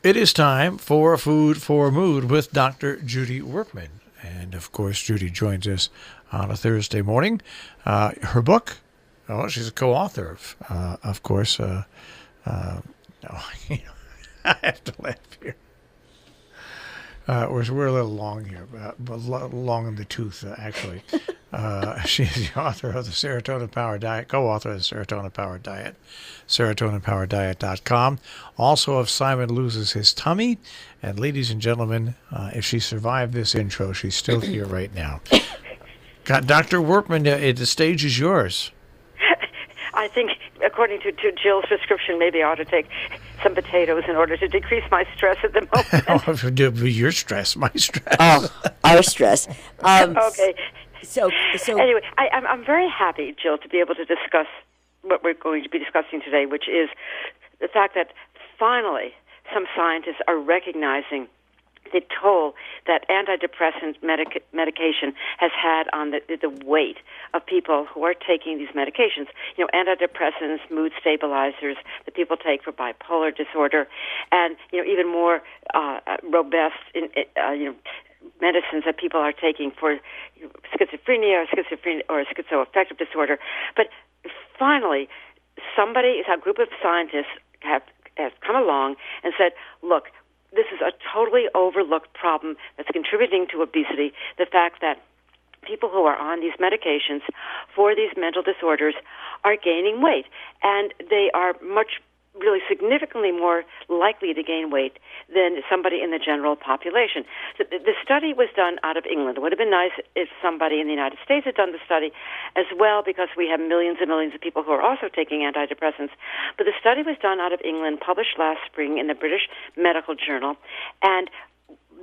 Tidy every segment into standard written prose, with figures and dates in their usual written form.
It is time for Food for Mood with Dr. Judy Wurtman. And, of course, Judy joins us on a Thursday morning. Her book, she's a co-author of course. I have to laugh here. We're a little long here, but long in the tooth, actually. She's the author of the Serotonin Power Diet, co-author of the Serotonin Power Diet, serotoninpowerdiet.com. Also, if Simon loses his tummy. And ladies and gentlemen, if she survived this intro, she's still here right now. Dr. Wurtman, the stage is yours. I think, according to Jill's prescription, maybe I ought to take some potatoes in order to decrease my stress at the moment. Your stress, my stress. Oh, our stress. Okay. So anyway, I'm very happy, Jill, to be able to discuss what we're going to be discussing today, which is the fact that finally some scientists are recognizing the toll that antidepressant medication has had on the weight of people who are taking these medications. You know, antidepressants, mood stabilizers that people take for bipolar disorder, and even more robust medicines that people are taking for schizophrenia or schizoaffective disorder. But finally, a group of scientists have come along and said, look, this is a totally overlooked problem that's contributing to obesity, the fact that people who are on these medications for these mental disorders are gaining weight, and they are really significantly more likely to gain weight than somebody in the general population. So the study was done out of England. It would have been nice if somebody in the United States had done the study as well, because we have millions and millions of people who are also taking antidepressants. But the study was done out of England, published last spring in the British Medical Journal, and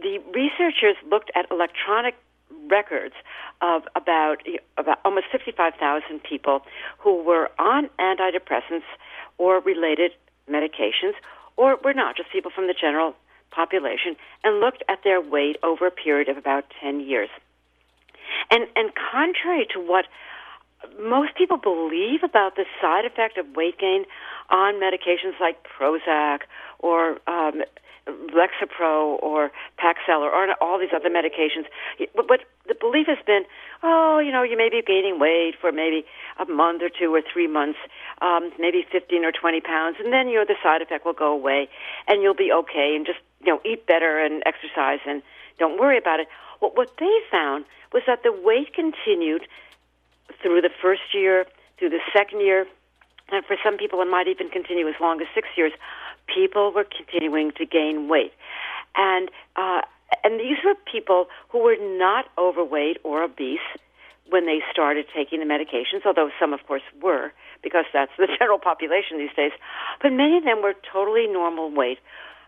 the researchers looked at electronic records of about almost 55,000 people who were on antidepressants or related medications, or were not, just people from the general population, and looked at their weight over a period of about 10 years. And contrary to what most people believe about the side effect of weight gain on medications like Prozac or Lexapro or Paxil or all these other medications, but the belief has been, you may be gaining weight for maybe a month or 2 or 3 months, maybe 15 or 20 pounds, and then the side effect will go away, and you'll be okay, and just eat better and exercise and don't worry about it. What they found was that the weight continued through the first year, through the second year, and for some people it might even continue as long as 6 years. People were continuing to gain weight. And these were people who were not overweight or obese when they started taking the medications, although some, of course, were, because that's the general population these days. But many of them were totally normal weight,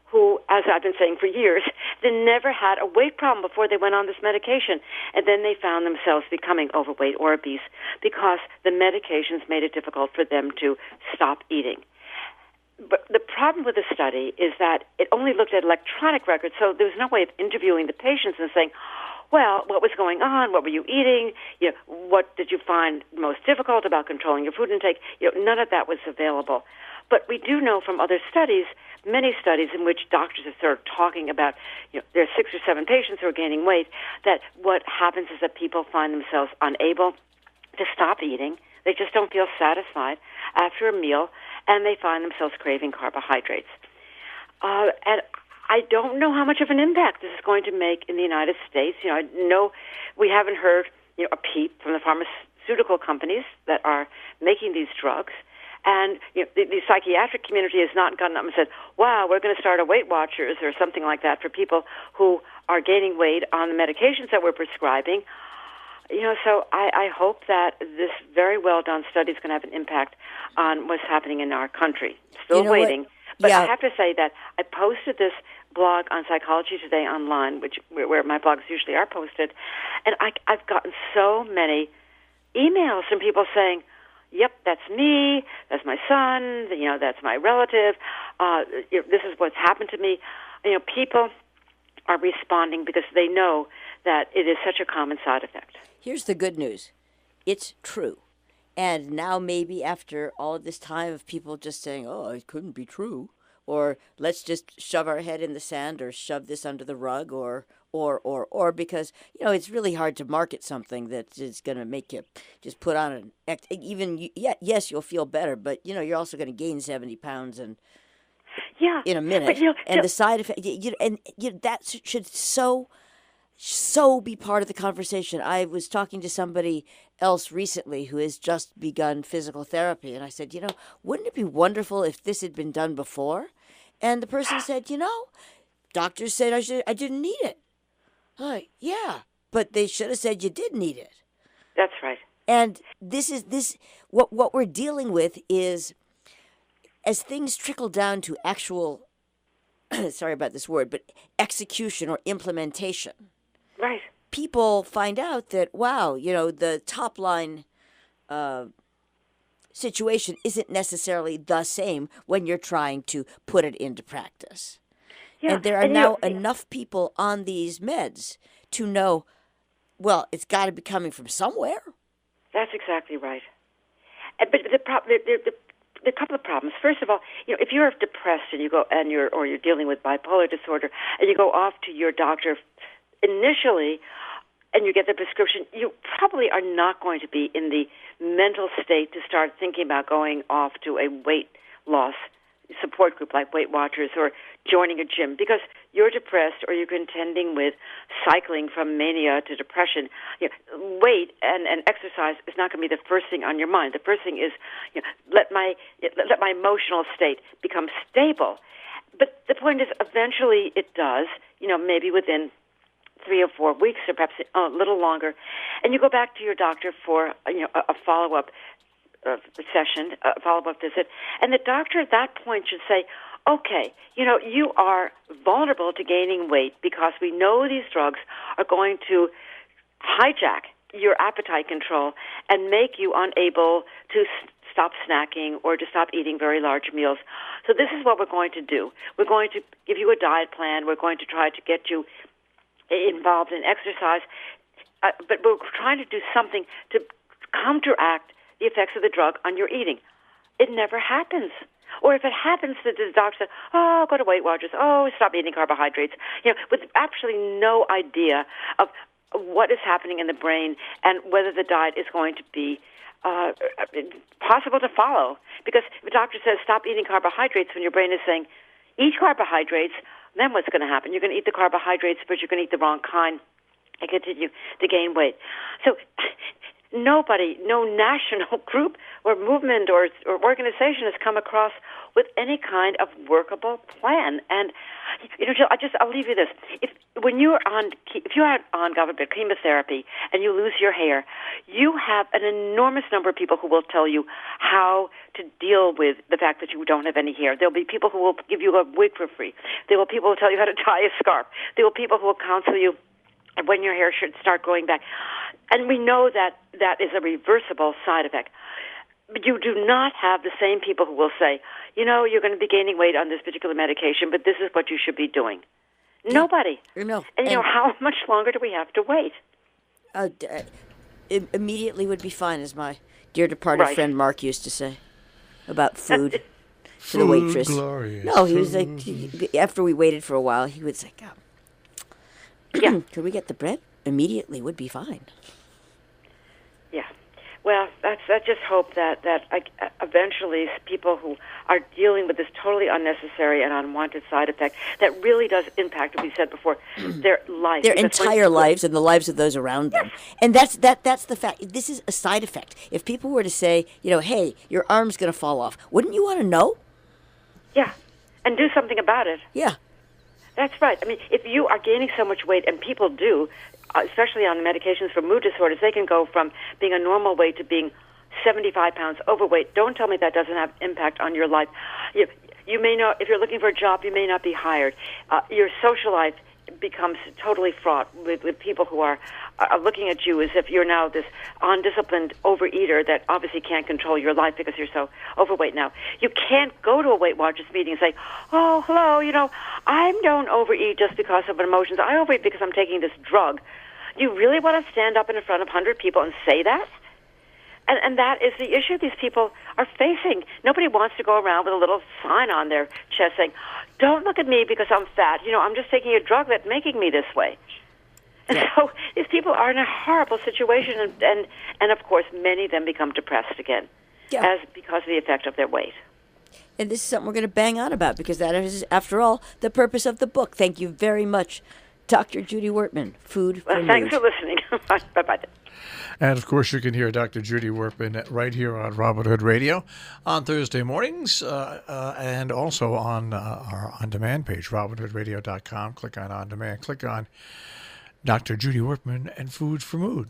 who, as I've been saying for years, they never had a weight problem before they went on this medication. And then they found themselves becoming overweight or obese because the medications made it difficult for them to stop eating. But the problem with the study is that it only looked at electronic records, so there was no way of interviewing the patients and saying, well, what was going on? What were you eating? What did you find most difficult about controlling your food intake? None of that was available. But we do know from other studies, many studies in which doctors have started talking about, there are 6 or 7 patients who are gaining weight, that what happens is that people find themselves unable to stop eating. They just don't feel satisfied after a meal, and they find themselves craving carbohydrates. And I don't know how much of an impact this is going to make in the United States. I know we haven't heard a peep from the pharmaceutical companies that are making these drugs. And the psychiatric community has not gotten up and said, wow, we're going to start a Weight Watchers or something like that for people who are gaining weight on the medications that we're prescribing. So I hope that this very well-done study is going to have an impact on what's happening in our country. Still waiting. But I have to say that I posted this blog on Psychology Today online, where my blogs usually are posted, and I've gotten so many emails from people saying, yep, that's me, that's my son, that's my relative, this is what's happened to me. People are responding because they know that it is such a common side effect. Here's the good news. It's true. And now maybe after all of this time of people just saying, oh, it couldn't be true, or let's just shove our head in the sand or shove this under the rug or because it's really hard to market something that is going to make you just put on yes, you'll feel better, but you're also going to gain 70 pounds and in a minute, and the side effect that should so be part of the conversation. I was talking to somebody else recently who has just begun physical therapy, and I said, wouldn't it be wonderful if this had been done before? And the person said, doctors said I didn't need it. Yeah, but they should have said you did need it. That's right. And what we're dealing with is, as things trickle down to actual, sorry about this word, but execution or implementation. Right. People find out that, wow, the top line situation isn't necessarily the same when you're trying to put it into practice. Yeah. And there are now enough people on these meds to know, well, it's got to be coming from somewhere. That's exactly right. But the a couple of problems. First of all, if you're depressed and you're dealing with bipolar disorder and you go off to your doctor initially and you get the prescription, you probably are not going to be in the mental state to start thinking about going off to a weight loss support group like Weight Watchers or joining a gym because you're depressed or you're contending with cycling from mania to depression. Weight and exercise is not going to be the first thing on your mind. The first thing is let my emotional state become stable. But the point is, eventually it does. Maybe within 3 or 4 weeks, or perhaps a little longer, and you go back to your doctor for a follow-up session, a follow-up visit, and the doctor at that point should say, okay, you are vulnerable to gaining weight because we know these drugs are going to hijack your appetite control and make you unable to stop snacking or to stop eating very large meals. So this is what we're going to do. We're going to give you a diet plan. We're going to try to get you involved in exercise, but we're trying to do something to counteract the effects of the drug on your eating. It never happens. Or if it happens, the doctor says, go to Weight Watchers, stop eating carbohydrates, with absolutely no idea of what is happening in the brain and whether the diet is going to be possible to follow. Because if a doctor says stop eating carbohydrates when your brain is saying eat carbohydrates, then what's going to happen? You're going to eat the carbohydrates, but you're going to eat the wrong kind and continue to gain weight. So nobody, no national group or movement or organization has come across with any kind of workable plan. And Jill, I'll leave you this: if you're on government chemotherapy and you lose your hair, you have an enormous number of people who will tell you how to deal with the fact that you don't have any hair. There'll be people who will give you a wig for free. There will be people who will tell you how to tie a scarf. There will be people who will counsel you when your hair should start growing back. And we know that is a reversible side effect. But you do not have the same people who will say, you're going to be gaining weight on this particular medication, but this is what you should be doing. Nobody. No. And how much longer do we have to wait? Immediately would be fine, as my dear departed friend Mark used to say about food to the waitress. Glorious. No, he was like, after we waited for a while, he would say, yeah. Could we get the bread? Immediately would be fine. Yeah. Well, I just hope that eventually people who are dealing with this totally unnecessary and unwanted side effect that really does impact, as we said before, their life. Their entire lives and the lives of those around them. And that's the fact. This is a side effect. If people were to say, hey, your arm's going to fall off, wouldn't you want to know? Yeah. And do something about it. Yeah. That's right. I mean, if you are gaining so much weight, and people do, especially on the medications for mood disorders, they can go from being a normal weight to being 75 pounds overweight. Don't tell me that doesn't have impact on your life. You may not, if you're looking for a job, you may not be hired. Your social life becomes totally fraught with people who are looking at you as if you're now this undisciplined overeater that obviously can't control your life because you're so overweight now. You can't go to a Weight Watchers meeting and say, oh, hello, I don't overeat just because of emotions. I overeat because I'm taking this drug. You really want to stand up in front of 100 people and say that? And that is the issue these people are facing. Nobody wants to go around with a little sign on their chest saying, "Don't look at me because I'm fat. I'm just taking a drug that's making me this way." And so these people are in a horrible situation, and of course, many of them become depressed again, because of the effect of their weight. And this is something we're going to bang on about because that is, after all, the purpose of the book. Thank you very much, Dr. Judy Wurtman, Food for Mood. Thanks for listening. Bye-bye. And, of course, you can hear Dr. Judy Wurtman right here on Robin Hood Radio on Thursday mornings and also on our on-demand page, robinhoodradio.com. Click on On Demand. Click on Dr. Judy Wurtman and Food for Mood.